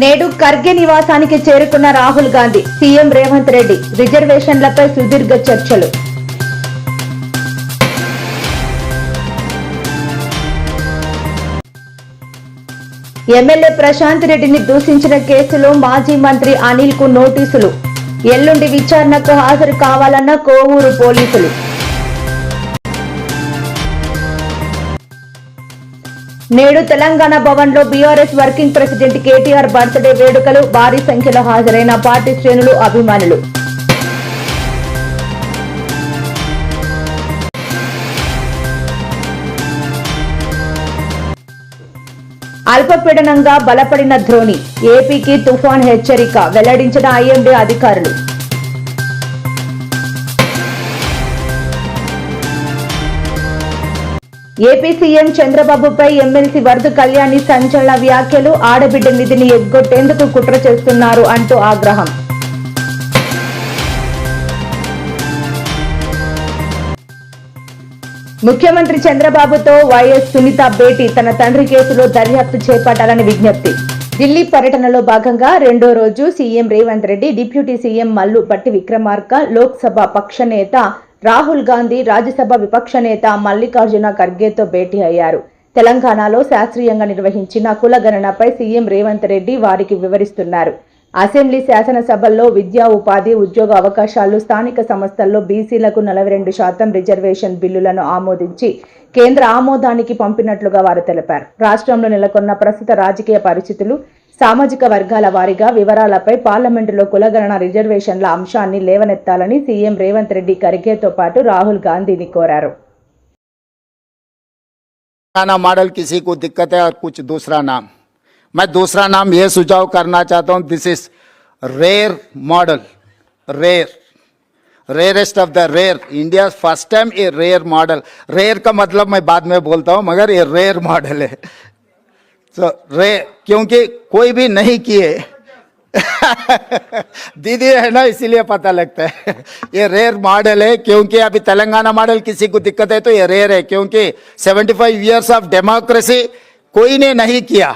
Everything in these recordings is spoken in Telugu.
నేడు ఖర్గే నివాసానికి చేరుకున్న రాహుల్ గాంధీ, సీఎం రేవంత్ రెడ్డి రిజర్వేషన్లపై సుదీర్ఘ చర్చలు. ఎమ్మెల్యే ప్రశాంత్ రెడ్డిని దూషించిన కేసులో మాజీ మంత్రి అనిల్ కు నోటీసులు. ఎల్లుండి విచారణకు హాజరు కావాలన్న కోవూరు పోలీసులు. నేడు తెలంగాణ భవన్ లో BRS working president KTR birthday వేడుకలు. భారీ సంఖ్యలో హాజరైన పార్టీ శ్రేణులు, అభిమానులు. అల్పపీడనంగా బలపడిన ద్రోణి, ఏపీకి తుఫాన్ హెచ్చరిక వెల్లడించిన ఐఎండీ అధికారులు. ఏపీ సీఎం చంద్రబాబుపై ఎమ్మెల్సీ వరద కళ్యాణి సంచలన వ్యాఖ్యలు. ఆడబిడ్డ నిధిని ఎగ్గొట్టేందుకు కుట్ర చేస్తున్నారు అంటూ ఆగ్రహం. ముఖ్యమంత్రి చంద్రబాబుతో వైఎస్ సునీత భేటీ. తన తండ్రి కేసులో దర్యాప్తు చేపట్టాలని విజ్ఞప్తి. ఢిల్లీ పర్యటనలో భాగంగా రెండో రోజు CM Revanth Reddy, deputy CM Mallu Bhatti Vikramarka, Lok Sabha పక్ష నేత రాహుల్ గాంధీ, రాజ్యసభ విపక్ష నేత మల్లికార్జున ఖర్గేతో భేటీ అయ్యారు. తెలంగాణలో శాస్త్రీయంగా నిర్వహించిన కులగణనపై సీఎం రేవంత్ రెడ్డి వారికి వివరిస్తున్నారు. అసెంబ్లీ, శాసనసభల్లో విద్యా, ఉపాధి, ఉద్యోగ అవకాశాలు, స్థానిక సంస్థల్లో బీసీలకు 42% రిజర్వేషన్ బిల్లులను ఆమోదించి కేంద్ర ఆమోదానికి పంపినట్లుగా వారు తెలిపారు. రాష్ట్రంలో నెలకొన్న ప్రస్తుత రాజకీయ పరిస్థితులు, సామాజిక వర్గాల వారీగా వివరాలపై పార్లమెంటులో కులగణన రిజర్వేషన్ల అంశాన్ని లేవనెత్తాలని సీఎం రేవంత్ రెడ్డి ఖర్గేతో పాటు రాహుల్ గాంధీని కోరారు. मॉडल किसी को दिक्कत है और कुछ दूसरा नाम, मैं दूसरा नाम ये सुझाव करना चाहता हूँ. This is rare model, rarest of the rare, India first time a rare model. Rare का मतलब मैं बाद में बोलता हूँ, मगर ये रेयर मॉडल है. तो क्योंकि कोई भी नहीं किए दीदी है ना, इसीलिए पता लगता है. ये रेयर मॉडल है, क्योंकि अभी तेलंगाना मॉडल किसी को दिक्कत है तो ये रेयर है, क्योंकि 75 इयर्स ऑफ डेमोक्रेसी कोई ने नहीं किया,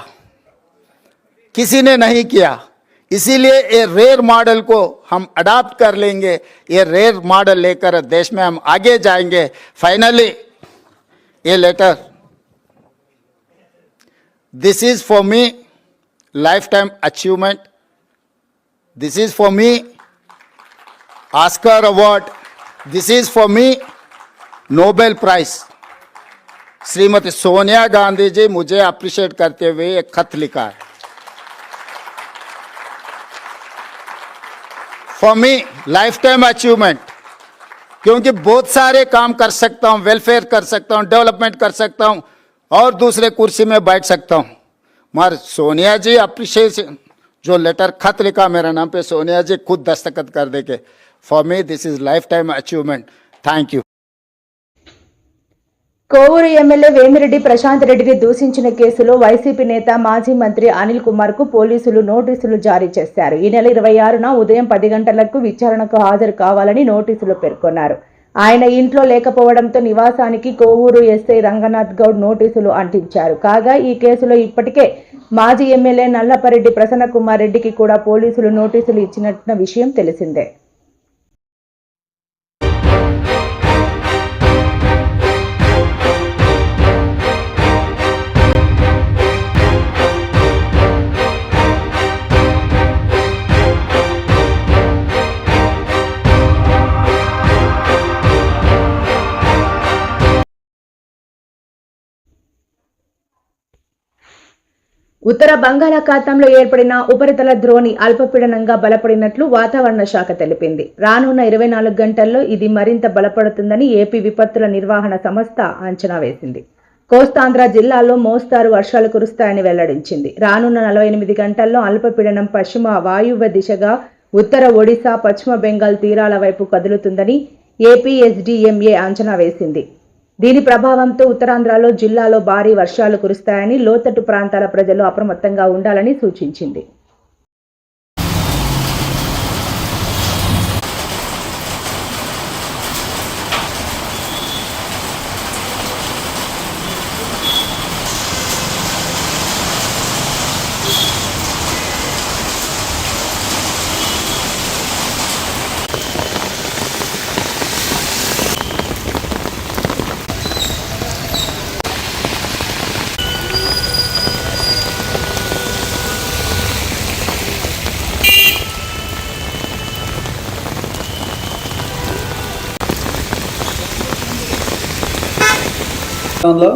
किसी ने नहीं किया. इसीलिए ये रेयर मॉडल को हम अडॉप्ट कर लेंगे. ये रेयर मॉडल लेकर देश में हम आगे जाएंगे. फाइनली ये letter, this is for me lifetime achievement, this is for me Oscar award, this is for me Nobel prize. Shrimati Sonia Gandhi ji मुझे अप्रिशिएट करते हुए एक खत लिखा है. For me life time achievement, क्योंकि बहुत सारे काम कर सकता हूँ, वेलफेयर कर सकता हूँ, डेवलपमेंट कर सकता हूँ और दूसरे कुर्सी में बैठ सकता हूँ. मगर सोनिया जी अप्रिशिएशन, जो लेटर खत लिखा मेरा नाम पे, सोनिया जी खुद दस्तखत कर देंगे. For me this is life time achievement. Thank you. Kovur MLA Vemireddy Prashant రెడ్డిని దూషించిన కేసులో వైసీపీ నేత, మాజీ మంత్రి అనిల్ కుమార్ కు పోలీసులు నోటీసులు జారీ చేశారు. ఈ నెల 26న ఉదయం 10 గంటలకు విచారణకు హాజరు కావాలని నోటీసులు పేర్కొన్నారు. ఆయన ఇంట్లో లేకపోవడంతో నివాసానికి కోవూరు ఎస్ఐ రంగనాథ్ గౌడ్ నోటీసులు అంటించారు. కాగా ఈ కేసులో ఇప్పటికే మాజీ ఎమ్మెల్యే నల్లపరెడ్డి ప్రసన్న కుమార్ రెడ్డికి కూడా పోలీసులు నోటీసులు ఇచ్చినట్టు విషయం తెలిసిందే. ఉత్తర బంగాళాఖాతంలో ఏర్పడిన ఉపరితల ద్రోణి అల్పపీడనంగా బలపడినట్లు వాతావరణ శాఖ తెలిపింది. రానున్న 24 గంటల్లో ఇది మరింత బలపడుతుందని ఏపీ విపత్తుల నిర్వహణ సంస్థ అంచనా వేసింది. కోస్తాంధ్ర జిల్లాల్లో మోస్తారు వర్షాలు కురుస్తాయని వెల్లడించింది. రానున్న 48 గంటల్లో అల్పపీడనం పశ్చిమ వాయువ్య దిశగా ఉత్తర ఒడిశా, పశ్చిమ బెంగాల్ తీరాల వైపు కదులుతుందని ఏపీ ఎస్డీఎంఏ అంచనా వేసింది. దీని ప్రభావంతో ఉత్తరాంధ్రలో జిల్లాలో భారీ వర్షాలు కురుస్తాయని, లోతట్టు ప్రాంతాల ప్రజలు అప్రమత్తంగా ఉండాలని సూచించింది. లో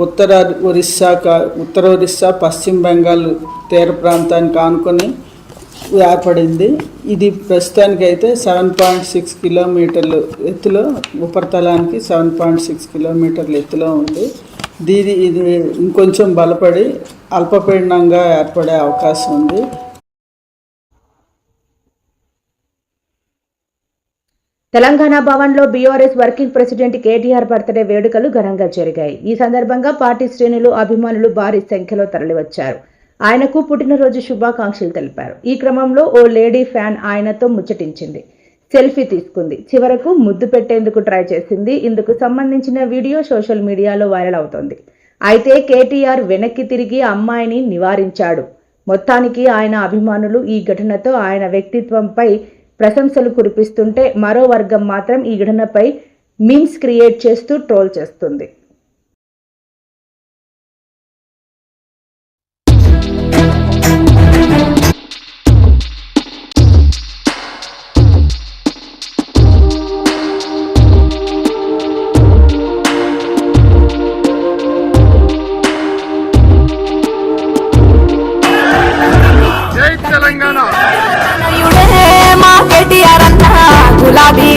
ఉత్తర ఒరిస్సా పశ్చిమ బెంగాల్ తీర ప్రాంతానికి ఆనుకొని ఏర్పడింది. ఇది ప్రస్తుతానికైతే 7.6 కిలోమీటర్లు ఎత్తులో, ఉపరితలానికి 7.6 కిలోమీటర్ల ఎత్తులో ఉంది. ఇది ఇంకొంచెం బలపడి అల్పపీడనంగా ఏర్పడే అవకాశం ఉంది. తెలంగాణ భవన్లో BRS working president KTR birthday వేడుకలు ఘనంగా జరిగాయి. ఈ సందర్భంగా పార్టీ శ్రేణులు, అభిమానులు భారీ సంఖ్యలో తరలివచ్చారు. ఆయనకు పుట్టినరోజు శుభాకాంక్షలు తెలిపారు. ఈ క్రమంలో ఓ లేడీ ఫ్యాన్ ఆయనతో ముచ్చటించింది, సెల్ఫీ తీసుకుంది, చివరకు ముద్దు పెట్టేందుకు ట్రై చేసింది. ఇందుకు సంబంధించిన వీడియో సోషల్ మీడియాలో వైరల్ అవుతోంది. అయితే కేటీఆర్ వెనక్కి తిరిగి అమ్మాయిని నివారించాడు. మొత్తానికి ఆయన అభిమానులు ఈ ఘటనతో ఆయన వ్యక్తిత్వంపై ప్రశంసలు కురిపిస్తుంటే, మరో వర్గం మాత్రం ఈ ఘటనపై మీమ్స్ క్రియేట్ చేస్తూ ట్రోల్ చేస్తుంది. గులాబీ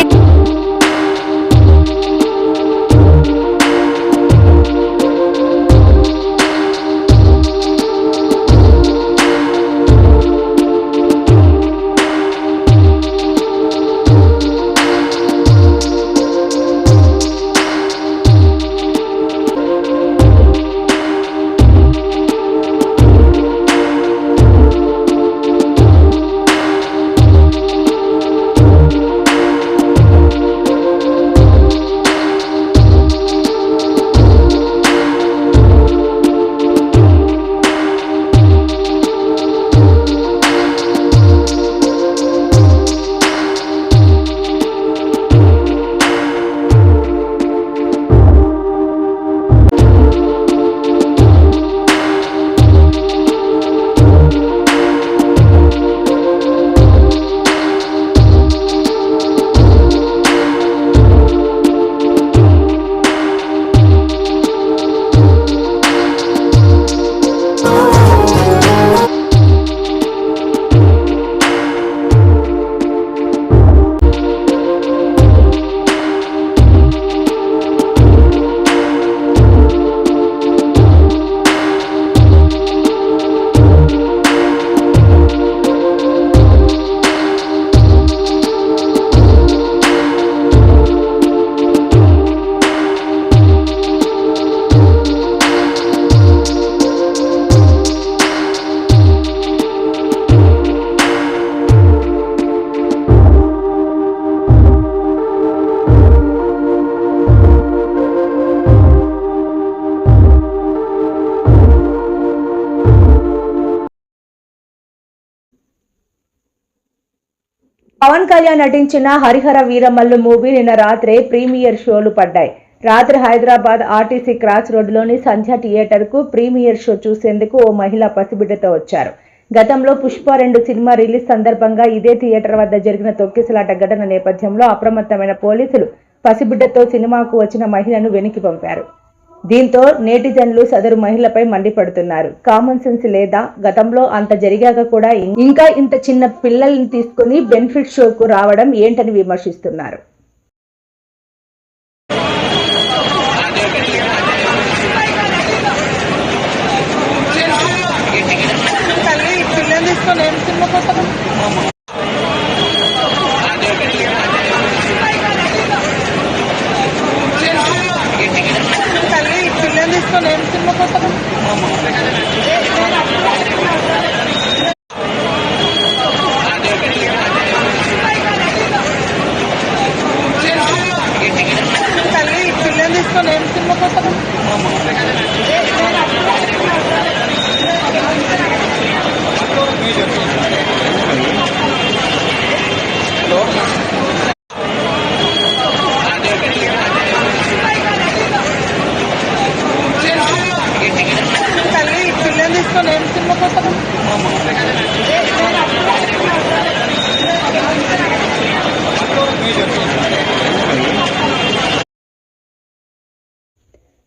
పవన్ కళ్యాణ్ నటించిన హరిహర వీరమల్లు మూవీ నిన్న రాత్రే ప్రీమియర్ షోలు పడ్డాయి. రాత్రి హైదరాబాద్ ఆర్టీసీ క్రాస్ రోడ్లోని సంధ్య థియేటర్కు ప్రీమియర్ షో చూసేందుకు ఓ మహిళ పసిబిడ్డతో వచ్చారు. గతంలో పుష్ప 2 సినిమా రిలీజ్ సందర్భంగా ఇదే థియేటర్ వద్ద జరిగిన తొక్కిసలాట ఘటన నేపథ్యంలో అప్రమత్తమైన పోలీసులు పసిబిడ్డతో సినిమాకు వచ్చిన మహిళను వెనక్కి పంపారు. దీంతో నేటిజన్లు సదరు మహిళపై మండిపడుతున్నారు. కామన్ సెన్స్ లేదా? గతంలో అంత జరిగాక కూడా ఇంకా ఇంత చిన్న పిల్లల్ని తీసుకుని బెనిఫిట్ షోకు రావడం ఏంటని విమర్శిస్తున్నారు.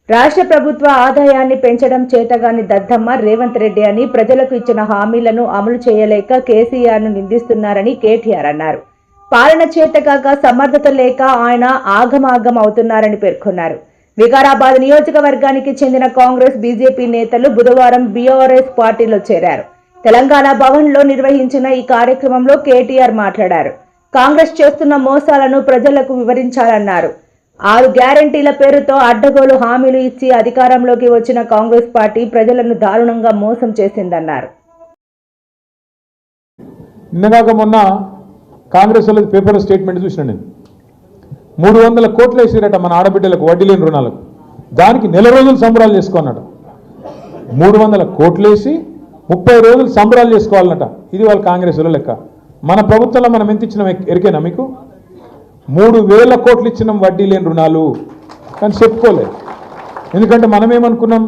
రాష్ట్ర ప్రభుత్వ ఆదాయాన్ని పెంచడం చేతగాని దద్దమ్మ రేవంత్ రెడ్డి అని ప్రజలకు ఇచ్చిన హామీలను అమలు చేయలేక కేసీఆర్ను నిందిస్తున్నారని కేటీఆర్ అన్నారు. పాలన చేతకాక సమర్థత లేక ఆయన ఆగమాగం అవుతున్నారని పేర్కొన్నారు. వికారాబాద్ నియోజకవర్గానికి చెందిన కాంగ్రెస్ బీజేపీ నేతలు బుధవారం బీఆర్ఎస్ పార్టీలో చేరారు. తెలంగాణ భవన్లో నిర్వహించిన ఈ కార్యక్రమంలో కేటీఆర్ మాట్లాడారు. కాంగ్రెస్ చేస్తున్న మోసాలను ప్రజలకు వివరించాలన్నారు. 6 గ్యారంటీల పేరుతో అడ్డగోలు హామీలు ఇచ్చి అధికారంలోకి వచ్చిన కాంగ్రెస్ పార్టీ ప్రజలను దారుణంగా మోసం చేసిందన్నారు. నిన్నగాక మొన్న కాంగ్రెస్ వాళ్ళది పేపర్ స్టేట్మెంట్ చూసిన నేను 300 కోట్లు వేసిరట మన ఆడబిడ్డలకు వడ్డీ లేని రుణాలకు. దానికి నెల రోజులు సంబరాలు చేసుకోనట. 300 కోట్లు వేసి 30 రోజులు సంబరాలు చేసుకోవాలన్నట. ఇది వాళ్ళ కాంగ్రెస్ వాళ్ళ లెక్క. మన ప్రభుత్వంలో మనం ఎంత ఇచ్చినాం ఎరికేనా మీకు? 3000 కోట్లు ఇచ్చినాం వడ్డీ లేని రుణాలు, కానీ చెప్పుకోలేదు. ఎందుకంటే మనం ఏమనుకున్నాం,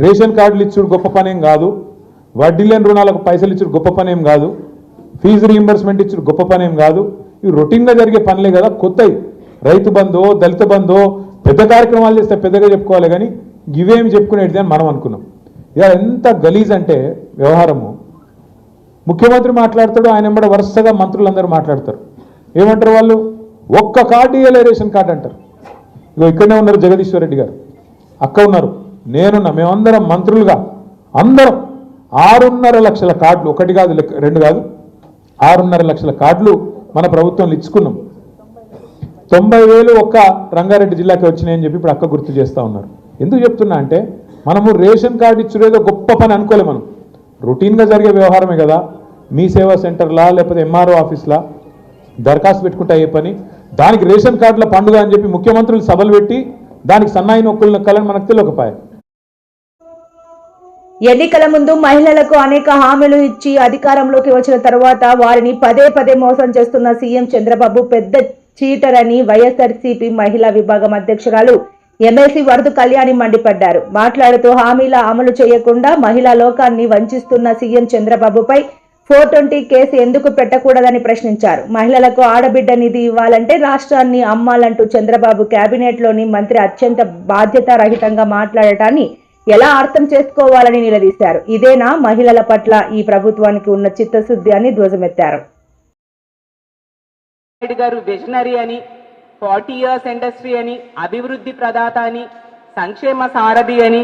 రేషన్ కార్డులు ఇచ్చుడు గొప్ప పనేం కాదు, వడ్డీ లేని రుణాలకు పైసలు ఇచ్చుడు గొప్ప పనేం కాదు, ఫీజు రీయింబర్స్మెంట్ ఇచ్చుడు గొప్ప పనేం కాదు, ఇవి రొటీన్గా జరిగే పనులే కదా. కొత్తవి రైతు బంధో దళిత బంధో పెద్ద కార్యక్రమాలు చేస్తే పెద్దగా చెప్పుకోవాలి, కానీ ఇవేమి చెప్పుకునేది అని మనం అనుకున్నాం. ఇలా ఎంత గలీజ్ అంటే వ్యవహారము. ముఖ్యమంత్రి మాట్లాడతాడు, ఆయన వెంబడి వరుసగా మంత్రులందరూ మాట్లాడతారు. ఏమంటారు వాళ్ళు? ఒక్క కార్డు ఇవ్వలే రేషన్ కార్డు అంటారు. ఇగో ఇక్కడనే ఉన్నారు జగదీశ్వర్ రెడ్డి గారు, అక్క ఉన్నారు, నేనున్నా, మేమందరం మంత్రులుగా అందరం 6.5 లక్షల కార్డులు, 1 కాదు 2 కాదు 6.5 లక్షల కార్డులు మన ప్రభుత్వంలో ఇచ్చుకున్నాం. 90,000 ఒక్క రంగారెడ్డి జిల్లాకి వచ్చినాయని చెప్పి ఇప్పుడు అక్క గుర్తు చేస్తూ ఉన్నారు. ఎందుకు చెప్తున్నా అంటే, మనము రేషన్ కార్డు ఇచ్చుడేదో గొప్ప పని అనుకోలే. మనం రొటీన్గా జరిగే వ్యవహారమే కదా. మీ సేవా సెంటర్లా లేకపోతే ఎంఆర్ఓ ఆఫీస్లా దరఖాస్తు పెట్టుకుంటే అయ్యే పని. దానికి రేషన్ కార్డుల పండుగ అని చెప్పి ముఖ్యమంత్రులు సభలు పెట్టి దానికి సన్నాయి నొక్కులు నొక్కాలని మనకు తెలియకపోయా. ఎన్నికల ముందు మహిళలకు అనేక హామీలు ఇచ్చి అధికారంలోకి వచ్చిన తర్వాత వారిని పదే మోసం చేస్తున్న సీఎం చంద్రబాబు పెద్ద చీటర్ అని వైఎస్ఆర్సీపీ మహిళా విభాగం అధ్యక్షురాలు ఎమ్మెల్సీ వరదు కళ్యాణి మండిపడ్డారు. మాట్లాడుతూ హామీల అమలు చేయకుండా మహిళా లోకాన్ని వంచిస్తున్న సీఎం చంద్రబాబుపై 420 కేసు ఎందుకు పెట్టకూడదని ప్రశ్నించారు. మహిళలకు ఆడబిడ్డ నిధి ఇవ్వాలంటే రాష్ట్రాన్ని అమ్మాలంటూ చంద్రబాబు కేబినెట్లోని మంత్రి అత్యంత బాధ్యతారహితంగా మాట్లాడటాన్ని ఎలా అర్థం చేసుకోవాలని నిలదీశారు. ఇదేనా మహిళల పట్ల ఈ ప్రభుత్వానికి ఉన్న చిత్తశుద్ధి అని ధ్వజమెత్తారు. గారు విజనరీ అని, 40 years ఇండస్ట్రీ అని, అభివృద్ధి ప్రదాత అని, సంక్షేమ సారథి అని,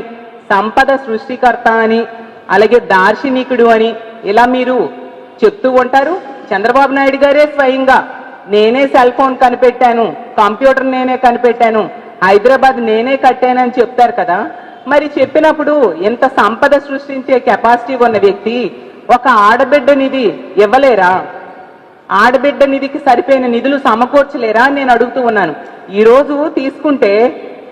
సంపద సృష్టికర్త అని, అలాగే దార్శనికుడు అని ఇలా మీరు చెప్తూ ఉంటారు. చంద్రబాబు నాయుడు గారే స్వయంగా నేనే సెల్ ఫోన్ కనిపెట్టాను, కంప్యూటర్ నేనే కనిపెట్టాను, హైదరాబాద్ నేనే కట్టానని చెప్తారు కదా. మరి చెప్పినప్పుడు ఇంత సంపద సృష్టించే కెపాసిటీ ఉన్న వ్యక్తి ఒక ఆడబిడ్డ నిధి ఇవ్వలేరా? ఆడబిడ్డ నిధికి సరిపోయిన నిధులు సమకూర్చలేరా అని నేను అడుగుతూ ఉన్నాను. ఈరోజు తీసుకుంటే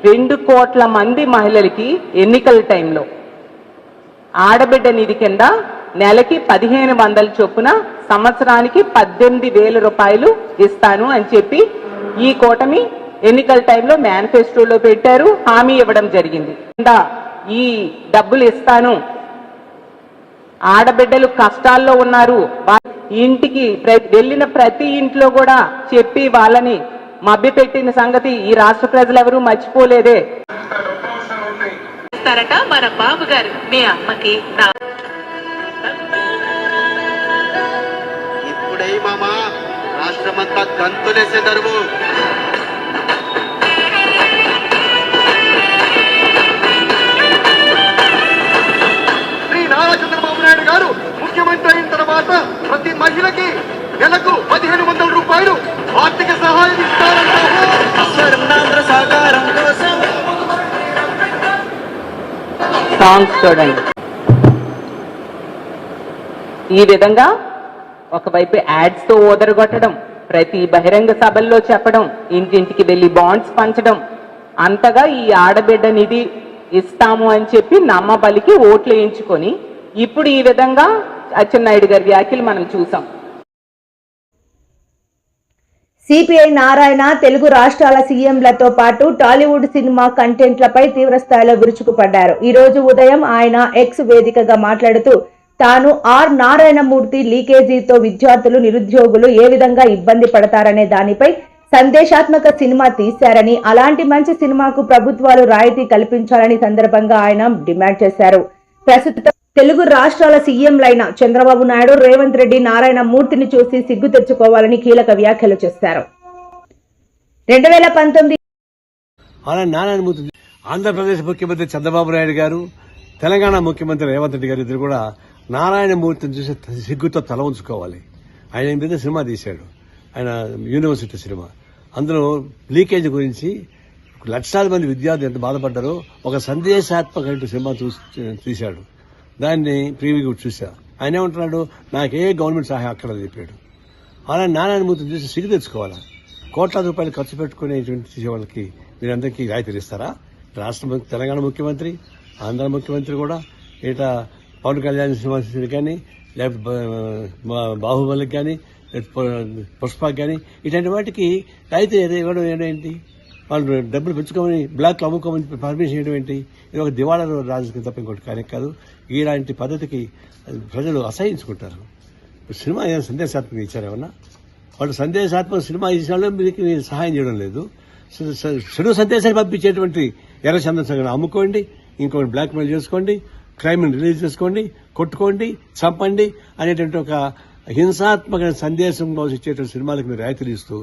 2 కోట్ల మంది మహిళలకి ఎన్నికల టైంలో ఆడబిడ్డ నిధి కింద నెలకి 1500 చొప్పున సంవత్సరానికి 18,000 రూపాయలు ఇస్తాను అని చెప్పి ఈ కూటమి ఎన్నికల టైంలో మేనిఫెస్టోలో పెట్టారు, హామీ ఇవ్వడం జరిగింది. ఈ డబ్బులు ఇస్తాను, ఆడబిడ్డలు కష్టాల్లో ఉన్నారు, ఇంటికి వెళ్ళిన ప్రతి ఇంట్లో కూడా చెప్పి వాళ్ళని మభ్యపెట్టిన సంగతి ఈ రాష్ట్ర ప్రజలు ఎవరూ మర్చిపోలేదే. మన బాబు గారు మీ అమ్మకి ఇప్పుడే మామా రాష్ట్రమంతా గంతులేసేదరు. శ్రీ నారా చంద్రబాబు నాయుడు గారు ముఖ్యమంత్రి అయిన తర్వాత ప్రతి మహిళకి నెలకు 1500 రూపాయలు ఆర్థిక సహాయం ఇస్తారంటారు. సాకారం కోసం సాంగ్స్ చూడండి. ఈ విధంగా ఒకవైపు యాడ్స్ తో ఓదరగొట్టడం, ప్రతి బహిరంగ సభల్లో చెప్పడం, ఇంటింటికి వెళ్లి బాండ్స్ పంచడం, అంతగా ఈ ఆడబిడ్డ నిధి ఇస్తాము అని చెప్పి నమ్మబలికి ఓట్లు వేయించుకొని ఇప్పుడు ఈ విధంగా అచ్చెన్నాయుడు గారి వ్యాఖ్యలు మనం చూసాం. సిపిఐ నారాయణ తెలుగు రాష్ట్రాల సీఎంలతో పాటు టాలీవుడ్ సినిమా కంటెంట్లపై తీవ్రస్థాయిలో విరుచుకుపడ్డారు. ఈ రోజు ఉదయం ఆయన ఎక్స్ వేదికగా మాట్లాడుతూ తాను ఆర్ నారాయణమూర్తి లీకేజీతో విద్యార్థులు నిరుద్యోగులు ఏ విధంగా ఇబ్బంది పడతారనే దానిపై సందేశాత్మక సినిమా తీశారని, అలాంటి మంచి సినిమాకు ప్రభుత్వాలు రాయితీ కల్పించాలని సందర్భంగా ఆయన డిమాండ్ చేశారు. ప్రస్తుతం తెలుగు రాష్ట్రాల సీఎంలైన చంద్రబాబు నాయుడు, రేవంత్ రెడ్డి నారాయణ మూర్తిని చూసి సిగ్గు తెచ్చుకోవాలని కీలక వ్యాఖ్యలు చేశారు. 2019 నారాయణమూర్తి ఆంధ్రప్రదేశ్ ముఖ్యమంత్రి చంద్రబాబు నాయుడు గారు, తెలంగాణ ముఖ్యమంత్రి రేవంత్ రెడ్డి గారు ఇద్దరు కూడా నారాయణమూర్తిని చూసి సిగ్గుతో తల ఉంచుకోవాలి. ఆయన మీద సినిమా తీశాడు, ఆయన యూనివర్సిటీ సినిమా. అందులో లీకేజ్ గురించి లక్షలాది మంది విద్యార్థులు ఎంత బాధపడ్డారో ఒక సందేశాత్మక సినిమా తీశాడు. దాన్ని ప్రీవ్యూ చూసా. ఆయన ఏమంటున్నాడు, నాకే గవర్నమెంట్ సహాయం అక్కడ చెప్పాడు. అలా నారాయణమూర్తిని చూసి సిగ్గు తెచ్చుకోవాలా? కోట్లాది రూపాయలు ఖర్చు పెట్టుకునేటువంటి వాళ్ళకి మీరందరికీ రాయితీలు ఇస్తారా? తెలంగాణ ముఖ్యమంత్రి, ఆంధ్ర ముఖ్యమంత్రి కూడా ఇట పవన్ కళ్యాణ్ సినిమా కానీ, లేకపోతే బాహుబలికి కానీ, పుష్పకి కానీ ఇట్లాంటి వాటికి రాయితీ ఇవ్వడం ఏంటి? వాళ్ళు డబ్బులు పెంచుకోమని బ్లాక్లో అమ్ముకోమని పర్మిషన్ ఇవ్వడం ఏంటి? ఇది ఒక దివాళా రాజకీయం తప్ప ఇంకోటి కానీ కాదు. ఇలాంటి పద్ధతికి ప్రజలు అసహించుకుంటారు. సినిమా ఏమైనా సందేశాత్మకంగా ఇచ్చారేమన్నా? వాళ్ళు సందేశాత్మక సినిమా ఇచ్చిన మీకు సహాయం చేయడం లేదు. చెడు సందేశాన్ని పంపించేటువంటి ఎర్ర చంద్రశేఖర్ అమ్ముకోండి, ఇంకొకటి బ్లాక్ మెయిల్ చేసుకోండి, క్రైమ్ రిలీజ్ చేసుకోండి, కొట్టుకోండి, చంపండి అనేటువంటి ఒక హింసాత్మక సందేశం ఇచ్చేటువంటి సినిమాలకు మీరు రాయితీలు ఇస్తూ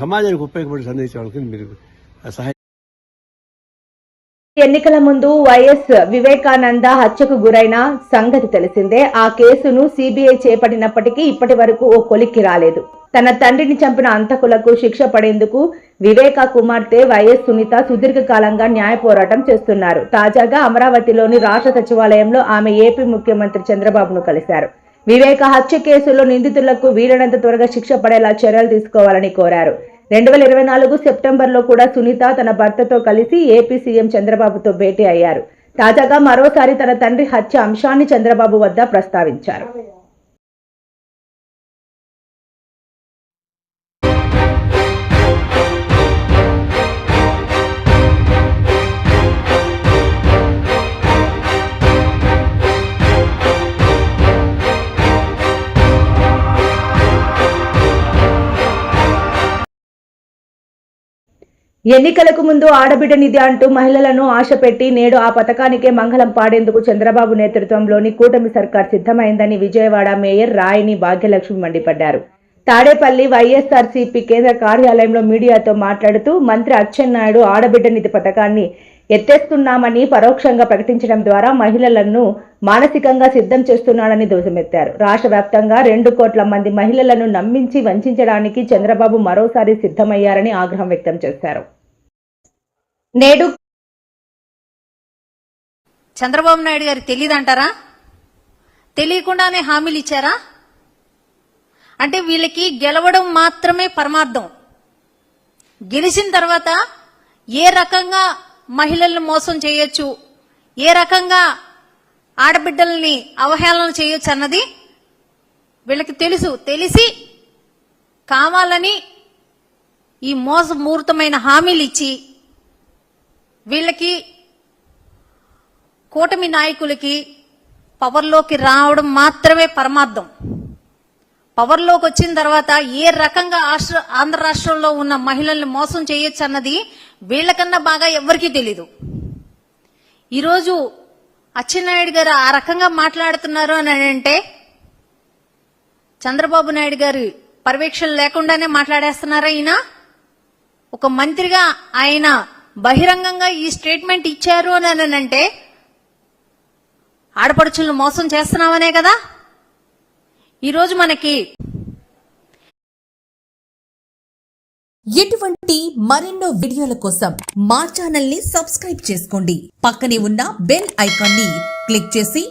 సమాజానికి ఉపయోగపడే సందేశాలకు మీరు సహాయం. ఎన్నికల ముందు వైఎస్ వివేకానంద హత్యకు గురైన సంగతి తెలిసిందే. ఆ కేసును సిబిఐ చేపట్టినప్పటికీ ఇప్పటి వరకు ఓ కొలిక్కి రాలేదు. తన తండ్రిని చంపిన అంతకులకు శిక్ష పడేందుకు వివేకా కుమార్తె వైఎస్ సునీత సుదీర్ఘకాలంగా న్యాయ పోరాటం చేస్తున్నారు. తాజాగా అమరావతిలోని రాష్ట్ర సచివాలయంలో ఆమె ఏపీ ముఖ్యమంత్రి చంద్రబాబును కలిశారు. వివేక హత్య కేసులో నిందితులకు వీలైనంత త్వరగా శిక్ష పడేలా చర్యలు తీసుకోవాలని కోరారు. 2024 సెప్టెంబర్లో కూడా సునీత తన భర్తతో కలిసి ఏపీ సీఎం చంద్రబాబుతో భేటీ అయ్యారు. తాజాగా మరోసారి తన తండ్రి హత్య అంశాన్ని చంద్రబాబు వద్ద ప్రస్తావించారు. ఎన్నికలకు ముందు ఆడబిడ్డ నిధి అంటూ మహిళలను ఆశపెట్టి నేడు ఆ పథకానికే మంగళం పాడేందుకు చంద్రబాబు నేతృత్వంలోని కూటమి సర్కార్ సిద్ధమైందని విజయవాడ మేయర్ రాయిని భాగ్యలక్ష్మి మండిపడ్డారు. తాడేపల్లి వైఎస్ఆర్సీపీ కేంద్ర కార్యాలయంలో మీడియాతో మాట్లాడుతూ మంత్రి అచ్చెన్నాయుడు ఆడబిడ్డ నిధి పథకాన్ని ఎత్తేస్తున్నామని పరోక్షంగా ప్రకటించడం ద్వారా మహిళలను మానసికంగా సిద్ధం చేస్తున్నాడని ధ్వజమెత్తారు. రాష్ట్ర వ్యాప్తంగా 2 కోట్ల మంది మహిళలను నమ్మించి వంచడానికి చంద్రబాబు మరోసారి సిద్ధమయ్యారని ఆగ్రహం వ్యక్తం చేశారు. నేడు చంద్రబాబు నాయుడు గారికి తెలియదంటారా? తెలియకుండానే హామీలు ఇచ్చారా? అంటే వీళ్ళకి గెలవడం మాత్రమే పరమార్థం. గెలిచిన తర్వాత ఏ రకంగా మహిళలను మోసం చేయొచ్చు, ఏ రకంగా ఆడబిడ్డల్ని అవహేళన చేయొచ్చు అన్నది వీళ్ళకి తెలుసు. తెలిసి కావాలని ఈ మోసపూరితమైన హామీలు ఇచ్చి వీళ్ళకి కూటమి నాయకులకి పవర్లోకి రావడం మాత్రమే పరమార్థం. పవర్లోకి వచ్చిన తర్వాత ఏ రకంగా ఆంధ్ర రాష్ట్రంలో ఉన్న మహిళల్ని మోసం చేయొచ్చు అన్నది వీళ్ళకన్నా బాగా ఎవ్వరికీ తెలీదు. ఈరోజు అచ్చెన్నాయుడు గారు ఆ రకంగా మాట్లాడుతున్నారు అని అంటే చంద్రబాబు నాయుడు గారి పర్యవేక్షణ లేకుండానే మాట్లాడేస్తున్నారా? ఈయన ఒక మంత్రిగా ఆయన బహిరంగంగా ఈ స్టేట్మెంట్ ఇచ్చారు అని అంటే ఆడపడుచులను మోసం చేస్తున్నామనే కదా. ఈరోజు మనకి ఇటువంటి మరెన్నో వీడియోల కోసం మా ఛానల్ ని సబ్స్క్రైబ్ చేసుకోండి. పక్కనే ఉన్న బెల్ ఐకాన్ ని క్లిక్ చేసి